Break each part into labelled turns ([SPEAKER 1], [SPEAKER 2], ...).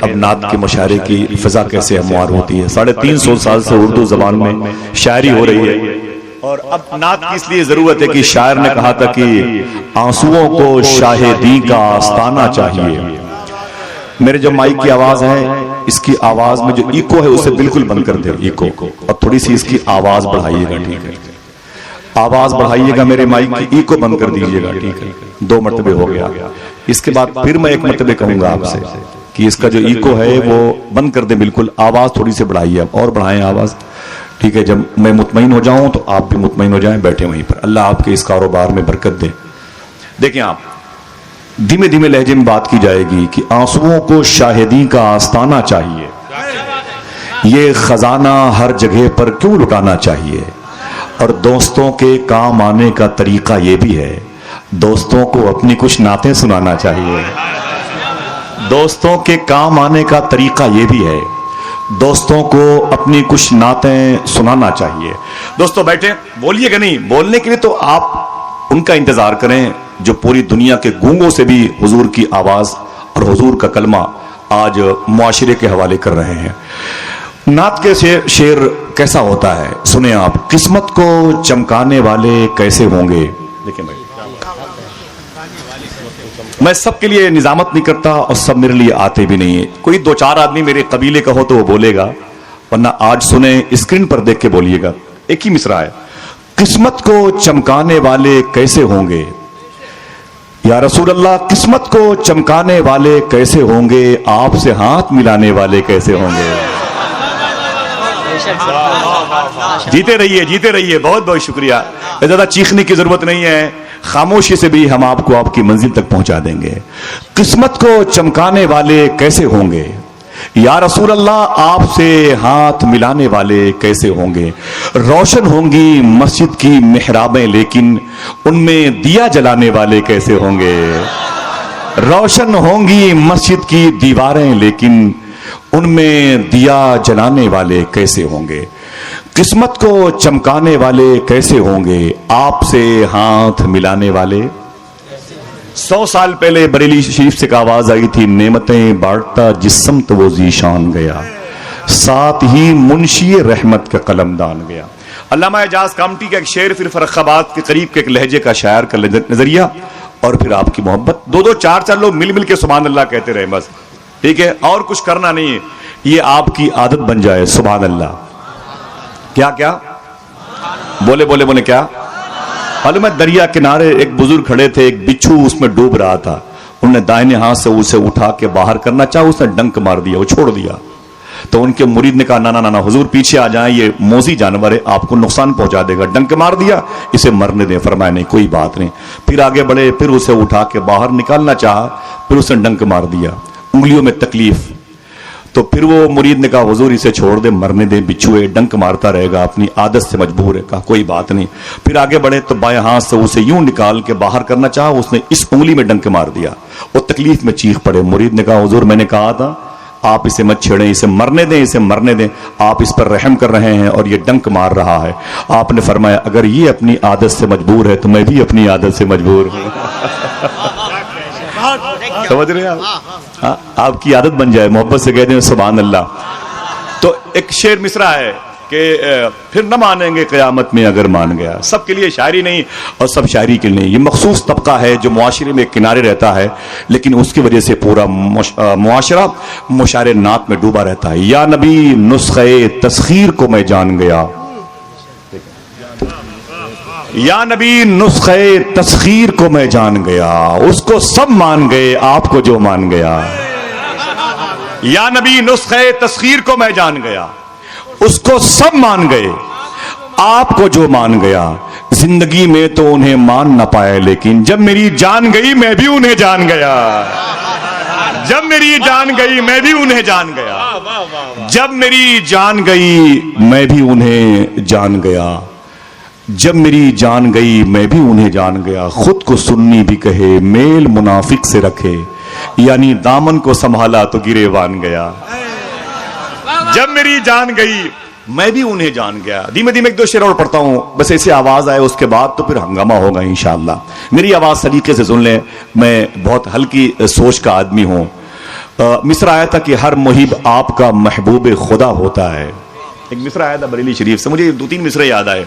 [SPEAKER 1] اب نعت کے مشاعرے کی فضا کیسے ہموار ہوتی ہے. 350 سال سے اردو زبان میں شاعری ہو رہی ہے اور اب نعت کی اس لیے ضرورت ہے کہ شاعر نے کہا تھا کہ آنسوؤں کو شاہدی کا آستانہ چاہیے. میرے جو مائک کی آواز ہے اس کی آواز میں جو ایکو ہے اسے بالکل بند کر دے ایکو کو, اور تھوڑی سی اس کی آواز بڑھائیے گا. ٹھیک ہے, آواز بڑھائیے گا, میرے مائک کی ایکو بند کر دیجئے گا. ٹھیک ہے, 2 مرتبے ہو گیا. اس کے بعد پھر میں 1 مرتبے کہوں گا آپ سے کہ اس کا جو ایکو ہے وہ بند کر دیں بالکل. آواز تھوڑی سی بڑھائیے اب اور بڑھائیں آواز. ٹھیک ہے, جب میں مطمئن ہو جاؤں تو آپ بھی مطمئن ہو جائیں, بیٹھے وہیں پر. اللہ آپ کے اس کاروبار میں برکت دے. دیکھیں آپ, دھیمے دھیمے لہجے میں بات کی جائے گی کہ آنسوؤں کو شاہدی کا آستانہ چاہیے, یہ خزانہ ہر جگہ پر کیوں لٹانا چاہیے, اور دوستوں کے کام آنے کا طریقہ یہ بھی ہے, دوستوں کو اپنی کچھ نعتیں سنانا چاہیے. دوستوں کے کام آنے کا طریقہ یہ بھی ہے, دوستوں کو اپنی کچھ نعتیں سنانا چاہیے. دوستو بیٹھے, بولیے گا نہیں, بولنے کے لیے تو آپ ان کا انتظار کریں جو پوری دنیا کے گونگوں سے بھی حضور کی آواز اور حضور کا کلمہ آج معاشرے کے حوالے کر رہے ہیں. نعت کے شعر کیسا ہوتا ہے سنیں آپ. قسمت کو چمکانے والے کیسے ہوں گے. دیکھیں بھائی, میں سب کے لیے نظامت نہیں کرتا اور سب میرے لیے آتے بھی نہیں ہے. کوئی 2-4 آدمی میرے قبیلے کا ہو تو وہ بولے گا, ورنہ آج سنیں اسکرین پر دیکھ کے بولیے گا. ایک ہی مصرع ہے. قسمت کو چمکانے والے کیسے ہوں گے, یا رسول اللہ قسمت کو چمکانے والے کیسے ہوں گے, آپ سے ہاتھ ملانے والے کیسے ہوں گے. جیتے رہیے, جیتے رہیے, بہت بہت شکریہ. زیادہ چیخنے کی ضرورت نہیں ہے, خاموشی سے بھی ہم آپ کو آپ کی منزل تک پہنچا دیں گے. قسمت کو چمکانے والے کیسے ہوں گے, یا رسول اللہ آپ سے ہاتھ ملانے والے کیسے ہوں گے. روشن ہوں گی مسجد کی محرابیں لیکن ان میں دیا جلانے والے کیسے ہوں گے. روشن ہوں گی مسجد کی دیواریں لیکن ان میں دیا جلانے والے کیسے ہوں گے. قسمت کو چمکانے والے کیسے ہوں گے, آپ سے ہاتھ ملانے والے. 100 سال پہلے بریلی شریف سے ایک آواز آئی تھی, نعمتیں بانٹتا جس سمت وہ ذیشان گیا, ساتھ ہی منشی رحمت کا قلم دان گیا. علامہ اعجاز کامٹی کا ایک شعر, پھر فرخ آباد کے قریب کے ایک لہجے کا شاعر کا نظریہ, اور پھر آپ کی محبت. 2-2 4-4 لوگ مل کے سبحان اللہ کہتے رہے بس. ٹھیک ہے, اور کچھ کرنا نہیں ہے, یہ آپ کی عادت بن جائے. سبحان اللہ. کیا کیا بولے بولے بولے کیا. معلوم ہے دریا کنارے ایک بزرگ کھڑے تھے, ایک بچھو اس میں ڈوب رہا تھا, انہوں نے دائنے ہاتھ سے اسے اٹھا کے باہر کرنا چاہا, اس نے ڈنک مار دیا, وہ چھوڑ دیا. تو ان کے مرید نے کہا نا نا نا حضور پیچھے آ جائیں, یہ موذی جانور ہے, آپ کو نقصان پہنچا دے گا. ڈنک مار دیا, اسے مرنے دیں. فرمایا نہیں کوئی بات نہیں. پھر آگے بڑھے, پھر اسے اٹھا کے باہر نکالنا چاہا, پھر اسے ڈنک مار دیا, انگلیوں میں تکلیف. تو پھر وہ مرید نے کہا حضور اسے چھوڑ دے, مرنے دیں, بچھو ہے, ڈنک مارتا رہے گا, اپنی عادت سے مجبور ہے. کہا کوئی بات نہیں. پھر آگے بڑھے تو بائیں ہاتھ سے اسے یوں نکال کے باہر کرنا چاہا, اس نے اس انگلی میں ڈنک مار دیا, وہ تکلیف میں چیخ پڑے. مرید نے کہا حضور میں نے کہا تھا آپ اسے مت چھیڑیں, اسے مرنے دیں, اسے مرنے دیں, آپ اس پر رحم کر رہے ہیں اور یہ ڈنک مار رہا ہے. آپ نے فرمایا اگر یہ اپنی عادت سے مجبور ہے تو میں بھی اپنی عادت سے مجبور ہوں. سمجھ رہے ہیں آپ, آپ کی عادت بن جائے, محبت سے کہہ دیں سبحان اللہ. تو ایک شعر مصرع ہے کہ پھر نہ مانیں گے قیامت میں اگر مان گیا. سب کے لیے شاعری نہیں اور سب شاعری کے لیے نہیں, یہ مخصوص طبقہ ہے جو معاشرے میں کنارے رہتا ہے, لیکن اس کی وجہ سے پورا معاشرہ مشاعرے نعت میں ڈوبا رہتا ہے. یا نبی نسخے تسخیر کو میں جان گیا, یا نبی نسخے تسخیر کو میں جان گیا, اس کو سب مان گئے آپ کو جو مان گیا. یا نبی نسخے تسخیر کو میں جان گیا, اس کو سب مان گئے آپ کو جو مان گیا. زندگی میں تو انہیں مان نہ پائے لیکن جب میری جان گئی میں بھی انہیں جان گیا. جب میری جان گئی میں بھی انہیں جان گیا. جب میری جان گئی میں بھی انہیں جان گیا. جب میری جان گئی میں بھی انہیں جان گیا. خود کو سنی بھی کہے میل منافق سے رکھے, یعنی دامن کو سنبھالا تو گریبان گیا. جب میری جان گئی میں بھی انہیں جان گیا. دھیمے دھیمے 1-2 شعر اور پڑھتا ہوں, بس ایسے آواز آئے, اس کے بعد تو پھر ہنگامہ ہوگا انشاءاللہ. میری آواز سلیقے سے سن لیں, میں بہت ہلکی سوچ کا آدمی ہوں. مصرع آیا تھا کہ ہر محب آپ کا محبوب خدا ہوتا ہے. ایک مصرع آیا تھا بریلی شریف سے, مجھے 2-3 مصرے یاد آئے.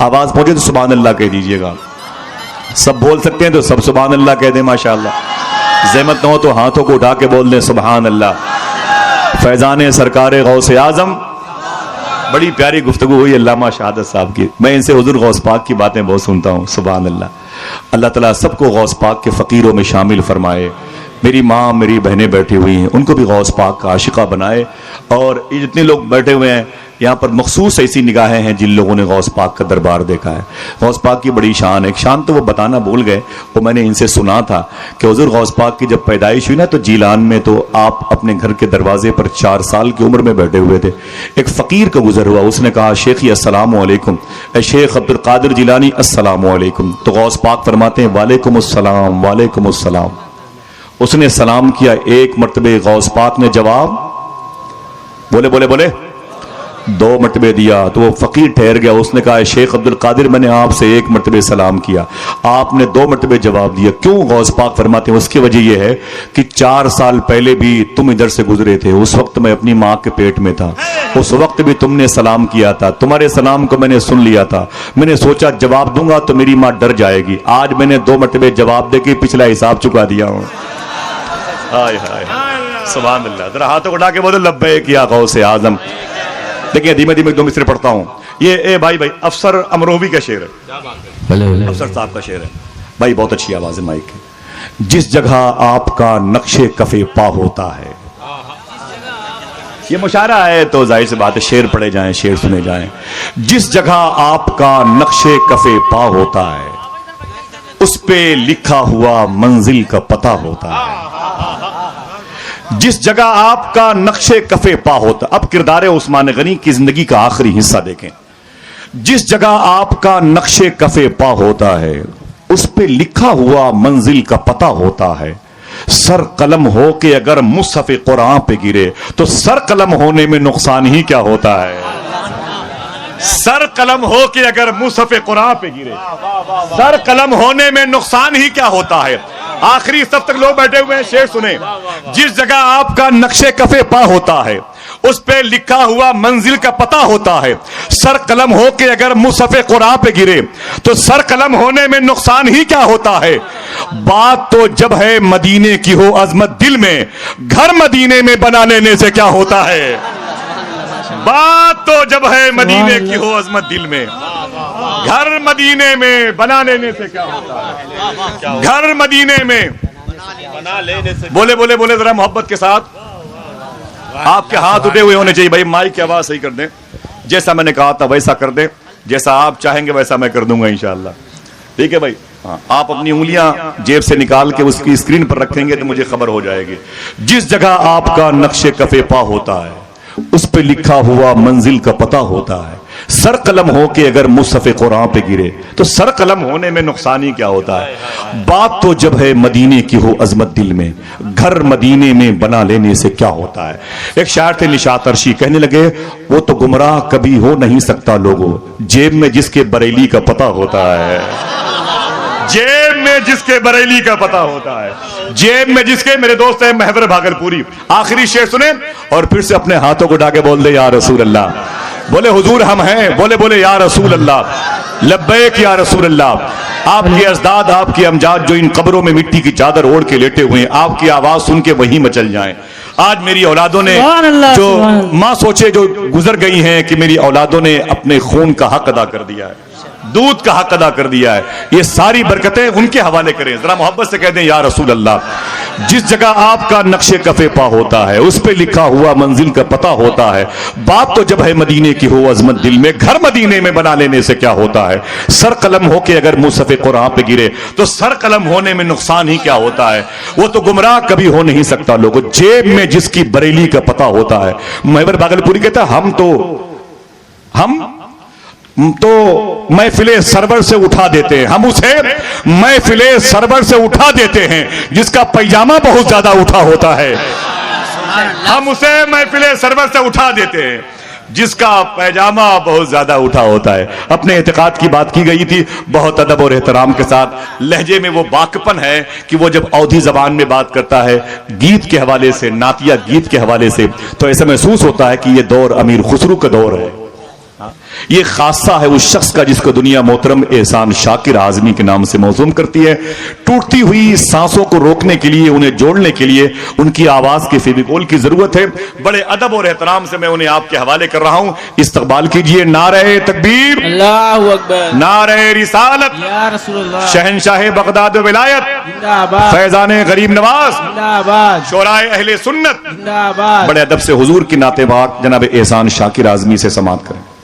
[SPEAKER 1] آواز پہنچے تو سبحان اللہ کہہ دیجئے گا. سب بول سکتے ہیں تو سب سبحان اللہ کہہ دیں ماشاءاللہ. زحمت نہ ہو تو ہاتھوں کو اٹھا کے بول دیں سبحان اللہ. فیضان سرکار غوث اعظم. بڑی پیاری گفتگو ہوئی علامہ شہادت صاحب کی. میں ان سے حضور غوث پاک کی باتیں بہت سنتا ہوں. سبحان اللہ. اللہ تعالیٰ سب کو غوث پاک کے فقیروں میں شامل فرمائے. میری ماں میری بہنیں بیٹھی ہوئی ہیں, ان کو بھی غوث پاک کا عاشقہ بنائے. اور یہ جتنے لوگ بیٹھے ہوئے ہیں یہاں پر مخصوص ایسی نگاہیں ہیں جن لوگوں نے غوث پاک کا دربار دیکھا ہے. غوث پاک کی بڑی شان ہے. ایک شان تو وہ بتانا بھول گئے, وہ میں نے ان سے سنا تھا کہ حضور غوث پاک کی جب پیدائش ہوئی نا تو جیلان میں تو آپ اپنے گھر کے دروازے پر 4 سال کی عمر میں بیٹھے ہوئے تھے. ایک فقیر کا گزر ہوا, اس نے کہا شیخی السلام علیکم. اے شیخ عبد القادر جیلانی السلام علیکم. تو غوث پاک فرماتے ہیں وعلیکم السلام وعلیکم السلام. اس نے سلام کیا. ایک مرتبہ غوث پاک نے جواب بولے بولے بولے 2 مرتبہ دیا. تو وہ فقیر ٹھہر گیا. اس نے کہا شیخ عبد القادر میں نے آپ سے 1 مرتبہ سلام کیا, آپ نے 2 مرتبہ جواب دیا. کیوں؟ غوث پاک فرماتے ہیں اس کی وجہ یہ ہے کہ 4 سال پہلے بھی تم ادھر سے گزرے تھے. اس وقت میں اپنی ماں کے پیٹ میں تھا. اس وقت بھی تم نے سلام کیا تھا. تمہارے سلام کو میں نے سن لیا تھا. میں نے سوچا جواب دوں گا تو میری ماں ڈر جائے گی. آج میں نے 2 مرتبہ جواب دے کے پچھلا حساب چکا دیا ہوں. ہائے ہائے سبحان اللہ. ذرا ہاتھوں کو اٹھا کے بولو لبیک یا غوث اعظم. دیکھیں دھیمے دھیمے 2 مصرے پڑھتا ہوں. یہ اے بھائی افسر امروہوی کا شعر ہے, افسر صاحب کا شعر ہے بھائی. بہت اچھی آواز ہے مائک کی. جس جگہ آپ کا نقش کف پا ہوتا ہے. یہ مشاعرہ ہے تو ظاہر سی بات ہے شعر پڑھے جائیں شعر سنے جائیں. جس جگہ آپ کا نقش کف پا ہوتا ہے اس پہ لکھا ہوا منزل کا پتہ ہوتا ہے. جس جگہ آپ کا نقش کف پا ہوتا. اب کردار عثمان غنی کی زندگی کا آخری حصہ دیکھیں. جس جگہ آپ کا نقش کف پا ہوتا ہے اس پہ لکھا ہوا منزل کا پتہ ہوتا ہے. سر قلم ہو کے اگر مصحف قرآن پہ گرے تو سر قلم ہونے میں نقصان ہی کیا ہوتا ہے. سر قلم ہو کے اگر مصحف قرآن پہ گرے سر قلم ہونے میں نقصان ہی کیا ہوتا ہے. آخری سب تک لوگ بیٹھے ہوئے ہیں شعر سنیں. جس جگہ آپ کا نقش کف پا ہوتا ہے اس پہ لکھا ہوا منزل کا پتہ ہوتا ہے. سر قلم ہو کے اگر مصحف قرآن پہ گرے تو سر قلم ہونے میں نقصان ہی کیا ہوتا ہے. بات تو جب ہے مدینے کی ہو عظمت دل میں, گھر مدینے میں بنا لینے سے کیا ہوتا ہے. بات تو جب ہے مدینے کی ہو عظمت دل میں, گھر مدینے میں بنا لینے سے کیا ہوتا ہے. گھر مدینے میں بولے بولے بولے ذرا محبت کے ساتھ. آپ کے ہاتھ اٹھے ہوئے ہونے چاہیے بھائی. مائک کی آواز صحیح کر دیں. جیسا میں نے کہا تھا ویسا کر دیں. جیسا آپ چاہیں گے ویسا میں کر دوں گا انشاءاللہ. ٹھیک ہے بھائی. آپ اپنی انگلیاں جیب سے نکال کے اس کی اسکرین پر رکھیں گے تو مجھے خبر ہو جائے گی. جس جگہ آپ کا نقش کف پا ہوتا ہے اس پہ لکھا ہوا منزل کا پتہ ہوتا ہے. سر قلم ہو کے اگر مصحف قرآن پہ گرے تو سر قلم ہونے میں نقصان ہی کیا ہوتا ہے. بات تو جب ہے مدینے کی ہو عظمت دل میں, گھر مدینے میں بنا لینے سے کیا ہوتا ہے. ایک شاعر تھے نشاط ارشی, کہنے لگے وہ تو گمراہ کبھی ہو نہیں سکتا لوگوں جیب میں جس کے بریلی کا پتہ ہوتا ہے. جیب میں جس کے بریلی کا پتہ ہوتا ہے, جیب میں جس کے. میرے دوست ہیں محور بھاگلپوری. آخری شعر سنیں اور پھر سے اپنے ہاتھوں کو اٹھا کے بول دے یا رسول اللہ. بولے حضور ہم ہیں. بولے بولے یا رسول اللہ. لبیک یا رسول اللہ. آپ کے اجداد آپ کے امجاد جو ان قبروں میں مٹی کی چادر اوڑھ کے لیٹے ہوئے ہیں, آپ کی آواز سن کے وہیں مچل جائیں. آج میری اولادوں نے جو ماں سوچے جو گزر گئی ہیں کہ میری اولادوں نے اپنے خون کا حق ادا کر دیا ہے, دودھ کا حق ادا کر دیا ہے. یہ ساری برکتیں ان کے حوالے کریں. ذرا محبت سے کہہ دیں یا رسول اللہ. جس جگہ آپ کا نقش کف پا ہوتا ہے اس پہ لکھا ہوا منزل کا پتہ ہوتا ہے. بات تو جب ہے مدینے کی ہو عظمت دل میں, گھر مدینے میں بنا لینے سے کیا ہوتا ہے. سر قلم ہو کے اگر مصحف قرآن پہ گرے تو سر قلم ہونے میں نقصان ہی کیا ہوتا ہے. وہ تو گمراہ کبھی ہو نہیں سکتا لوگوں جیب میں جس کی بریلی کا پتہ ہوتا ہے. محور بھاگلپوری کہتا ہے ہم تو محفل سرور سے اٹھا دیتے ہیں. ہم اسے محفل سرور سے اٹھا دیتے ہیں جس کا پیجامہ بہت زیادہ اٹھا ہوتا ہے. ہم اسے محفل سرور سے اٹھا دیتے ہیں جس کا پیجامہ بہت زیادہ اٹھا ہوتا ہے. اپنے اعتقاد کی بات کی گئی تھی بہت ادب اور احترام کے ساتھ. لہجے میں وہ باقپن ہے کہ وہ جب اودھی زبان میں بات کرتا ہے گیت کے حوالے سے, نعتیہ گیت کے حوالے سے, تو ایسا محسوس ہوتا ہے کہ یہ دور امیر خسرو کا دور ہے. یہ خاصہ ہے اس شخص کا جس کو دنیا محترم احسان شاکر اعظمی کے نام سے موسوم کرتی ہے. ٹوٹتی ہوئی سانسوں کو روکنے کے لیے, انہیں جوڑنے کے لیے ان کی آواز کے فیویکول کی ضرورت ہے. بڑے ادب اور احترام سے میں انہیں آپ کے حوالے کر رہا ہوں. استقبال کیجئے. نعرہ تکبیر,
[SPEAKER 2] اللہ اکبر,
[SPEAKER 1] نعرہ رسالت,
[SPEAKER 2] یا رسول اللہ,
[SPEAKER 1] شہنشاہ بغداد و ولایت,
[SPEAKER 2] زندہ آباد,
[SPEAKER 1] فیضان غریب نواز,
[SPEAKER 2] زندہ آباد,
[SPEAKER 1] شورائے اہل سنت.
[SPEAKER 2] زندہ آباد.
[SPEAKER 1] بڑے ادب سے حضور کی نعت پاک جناب احسان شاکر اعظمی سے سماعت کریں.